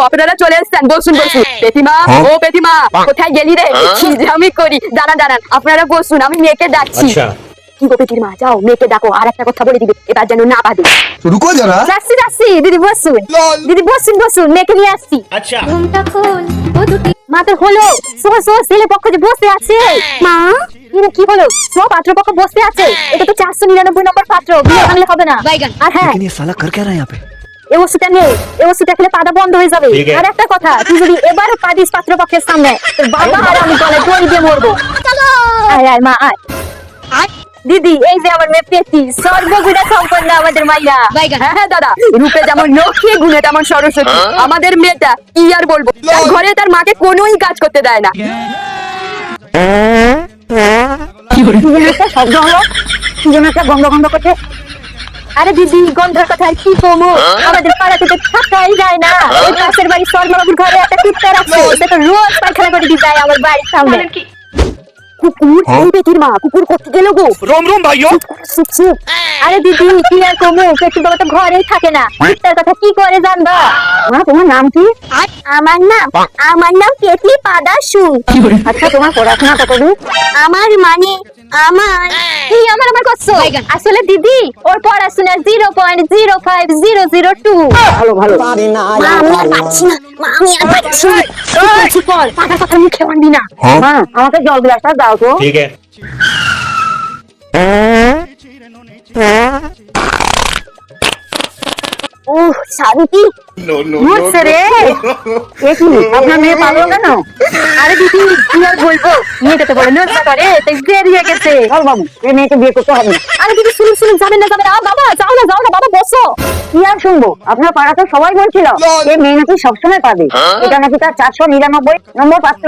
আপনারা চলে এসেছেন, বসুন বসুন। পেটিমা, ও পেটিমা, কোথায় গেলি রে? কি যে আমি করি, দাঁড়ান দাঁড়ান, আপনারা বসুন, আমি মেয়েকে ডাকছি। কি গো পেটিমা, যাও মেয়েকে ডাকো, আর একটা কথা বলে দিবে, এবার যেন না বাদে। रुको जरा। যাচ্ছি যাচ্ছি, দিদি বসুন, দিদি বসুন বসুন, মেয়েকে নিয়ে আসছি। আচ্ছা ঘুমটা খোল, ও দুটি মাত্র হলো। সো সো, ছেলে পক্ষ যে বসে আছে। মা, কি হলো? সব পাত্রপক্ষ বসে আছে। এটা তো 499 নম্বর পাত্র, বিয়ে ভাঙলে হবে না। আর হ্যাঁ, लेकिन ये साला कर क्या रहा है यहाँ पे? এই ওষুধটা নে, এই ওষুধটা খেলে পাদা বন্ধ হয়ে যাবে। ঠিক আছে। আর একটা কথা, তুই যদি এবারে পাদিস পাত্রপক্ষের সামনে, তোর বাবা আর আমি গলায় দড়ি দিয়ে মরবো। আয় আয় মা আয়। দিদি, এই যে আমার মেয়ে পেটি, সর্বগুণা সম্পন্ন আমাদের মাইয়া। হ্যাঁ হ্যাঁ দাদা, রূপে যেমন লক্ষ্মী, গুণে তেমন সরস্বতী। আমাদের মেয়েটা কি আর বলবো, তার ঘরে তার মাকে কোনোই কাজ করতে দেয় না। শব্দ হলো, কি যেন একটা গন্ধ গন্ধ করছে। আরে দিদি, গন্ধের কথা আর কি কমো, আমাদের পাড়াতে তো থাকাই যায় না। ওই পাশের বাড়ির শর্মা বাবুর ঘরে একটা কুত্তা রাখছে, সে তো রোজ পায়খানা করে দিয়ে যায় আমার বাড়ির সামনে। কুকুর? এই বেটির মা, কুকুর করতে গেল গো। रोम रोम भाइयों চুপ চুপ। আরে দিদি, কি আর কমো, পেটুর বাবা তো ঘরেই থাকে না, কুত্তার কথা কি করে জানবা? মা, তোমার নাম কি? আমার নাম পেটি পাদাসু। আচ্ছা, তোমার পড়াশোনা কতদূর? আমার কি আমার করছো? আসলে দিদি, ওর পড়াশোনা 0.05002। ভালো ভালো। মা, আমি আর পাচ্ছি না, মা, আমি আর পাচ্ছি না। চুপ কর, পাতার কথা মুখে আনবি না। মা, আমাকে জল গ্লাসটা দাও তো। ठीक है ওহ, শান্তি বুঝছে রে। এ কি, আপনার মেয়ে পাগল কেন? আরে দিদি, কি আর বলবো, মেয়েটা তো বলে নজরা করে, তাই বেরিয়ে গেছে। চল বাবু, এই মেয়েকে বিয়ে করতে হবে না। আরে দিদি, শুনুন শুনুন, যাবেন না যাবেন না। বাবা, যাও না বাবা, বসো। কি আর শুনবো, আপনার পাড়াতে সবাই বলছিল এই মেয়ে নাকি সবসময় পাবে, এটা নাকি তার 499 নম্বর পাত্র।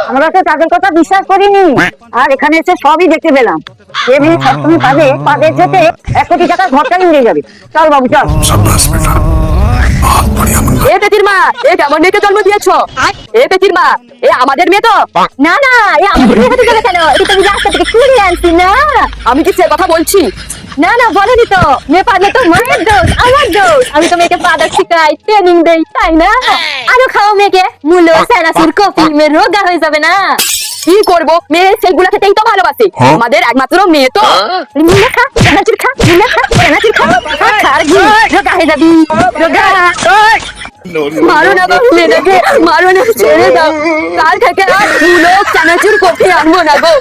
আমরা তো তাদের কথা বিশ্বাস করিনি, আর এখানে এসে সবই দেখতে পেলাম। যে মেয়ে সবসময় পাবে, পাদের যেতে 1 কোটি টাকা ঘরটাই উড়ে যাবে। চল বাবু চল। शाबाश बेटा, बहुत बढ़िया मुन्ना। এ পেটির মা, এ কেমন মেয়েকে জন্ম দিয়েছো? এ পেটির মা, এ আমাদের মেয়ে তো? না না, এ আমাদের মেয়ে হতে যাবে কেন? এটা তো আমি রাস্তা থেকে কুড়িয়ে আনছি না। আমি কি সে কথা বলছি? না না, বলেনি তো। মেয়ে পারলে তো মায়ের দোষ, আমার দোষ। আমি তো মেয়েকে পাদা শিখাই, ট্রেনিং দেই, তাই না? আরো খাও মেয়েকে, মূলো, স্যানাসুর, কফি, মেয়ে রোগা হয়ে যাবে না। কি করবো, মেয়ে সেইগুলো খেতেই তো ভালোবাসে। আমাদের একমাত্র মেয়ে তো। মিনা খা, স্যানাসুর খা, মিনা খা, স্যানাসুর খা, খা ঘি, রোগা হয়ে যাবি, রোগা। মারো না গো মেয়েটাকে, মারো না, ছেড়ে দাও। কাল থেকে আর মূলো, চানাচুর, কফি আনবো না গো।